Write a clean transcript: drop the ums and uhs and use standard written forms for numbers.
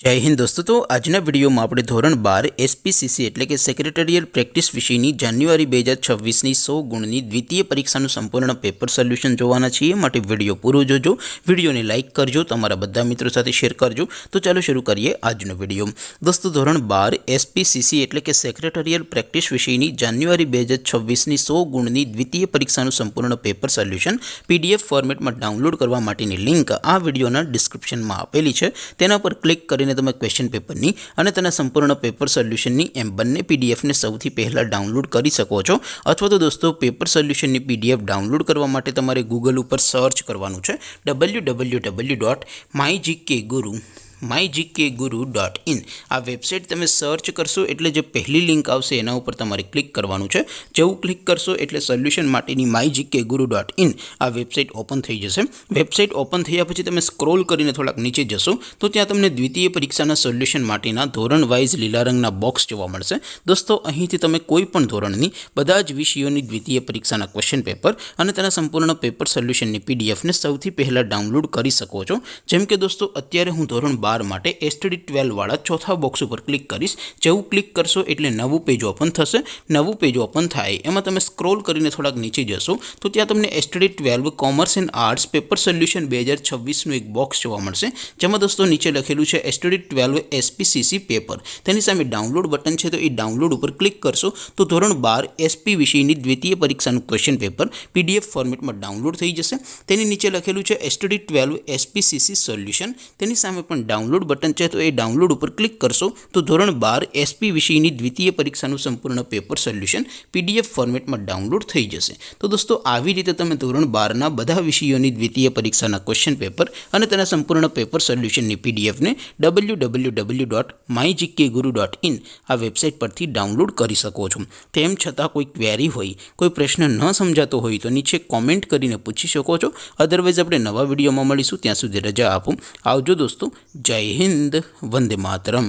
जय हिंद दोस्तों। तो आजना वीडियो में આપણે ધોરણ 12 એસપીસીસી એટલે કે સેક્રેટરીયલ પ્રેક્ટિસ વિષયની જાન્યુઆરી 2026ની 100 ગુણની દ્વિતીય પરીક્ષાનું સંપૂર્ણ પેપર સોલ્યુશન જોવાના છીએ। માટે વિડિયો પૂરો જોજો, વિડિયોને લાઇક કરજો, તમારા બધા મિત્રો સાથે શેર કરજો। તો ચાલો શરૂ કરીએ આજનો વિડિયો। દોસ્તો ધોરણ 12 એસપીસીસી એટલે કે સેક્રેટરીયલ પ્રેક્ટિસ વિષયની જાન્યુઆરી 2026ની 100 ગુણની દ્વિતીય પરીક્ષાનું સંપૂર્ણ પેપર સોલ્યુશન પીડીએફ ફોર્મેટમાં ડાઉનલોડ કરવા માટેની લિંક આ વિડિયોના ડિસ્ક્રિપ્શનમાં આપેલી છે। તેના પર ક્લિક કરીને તમે ક્વેશ્ચન પેપરની અને તેના સંપૂર્ણ પેપર સોલ્યુશનની એમ બંને પીડીએફને સૌથી પહેલાં ડાઉનલોડ કરી શકો છો। અથવા તો દોસ્તો પેપર સોલ્યુશનની પીડીએફ ડાઉનલોડ કરવા માટે તમારે ગૂગલ ઉપર સર્ચ કરવાનું છે www.mygkguru.in। આ વેબસાઇટ તમે સર્ચ કરશો એટલે જે પહેલી લિંક આવશે એના ઉપર તમારે ક્લિક કરવાનું છે। જેવું ક્લિક કરશો એટલે સોલ્યુશન માટેની mygkguru.in આ વેબસાઇટ ઓપન થઈ જશે। વેબસાઇટ ઓપન થયા પછી તમે સ્ક્રોલ કરીને થોડાક નીચે જશો તો ત્યાં તમને દ્વિતીય પરીક્ષાના સોલ્યુશન માટેના ધોરણ વાઇઝ લીલા રંગના બોક્સ જોવા મળશે। દોસ્તો અહીંથી તમે કોઈ પણ ધોરણની બધા જ વિષયોની દ્વિતીય પરીક્ષાના ક્વેશ્ચન પેપર અને તેના સંપૂર્ણ પેપર સોલ્યુશનની પીડીએફને સૌથી પહેલાં ડાઉનલોડ કરી શકો છો। જેમ કે દોસ્તો અત્યારે હું ધોરણ 12 માટે STD 12 વાળા ચોથા બોક્સ ઉપર ક્લિક કરીશ। જેવું ક્લિક કરશો એટલે નવું પેજ ઓપન થશે। નવું પેજ ઓપન થાય એમાં તમે સ્ક્રોલ કરીને થોડાક નીચે જશો તો ત્યાં તમને STD 12 commerce and arts paper solution 2026નું એક બોક્સ જોવા મળશે। જેમાં દોસ્તો નીચે લખેલું છે STD 12 એસપીસીસી પેપર। તેની સામે ડાઉનલોડ બટન છે, તો એ ડાઉનલોડ ઉપર ક્લિક કરશો તો ધોરણ 12 એસપી વિષયની દ્વિતીય પરીક્ષાનું ક્વેશ્ચન પેપર પીડીએફ ફોર્મેટમાં ડાઉનલોડ થઈ જશે। તેની નીચે લખેલું છે STD 12 એસપીસીસી સોલ્યુશન। તેની સામે પણ ડાઉનલોડ બટન છે, તો એ ડાઉનલોડ ઉપર ક્લિક કરશો તો ધોરણ 12 એસપી વિષયની દ્વિતીય પરીક્ષાનું સંપૂર્ણ પેપર સોલ્યુશન પીડીએફ ફોર્મેટમાં ડાઉનલોડ થઈ જશે। તો દોસ્તો આવી રીતે તમે ધોરણ 12ના બધા વિષયોની દ્વિતીય પરીક્ષાના ક્વેશ્ચન પેપર અને તેના સંપૂર્ણ પેપર સોલ્યુશનની પીડીએફને www.mygkguru.in આ વેબસાઇટ પરથી ડાઉનલોડ કરી શકો છો। તેમ છતાં કોઈ ક્વેરી હોય, કોઈ પ્રશ્ન ન સમજાતો હોય તો નીચે કોમેન્ટ કરીને પૂછી શકો છો। અધરવાઇઝ આપણે નવા વિડીયોમાં મળીશું, ત્યાં સુધી રજા આપો। આવજો દોસ્તો। જય હિન્દ, વંદે માતરમ।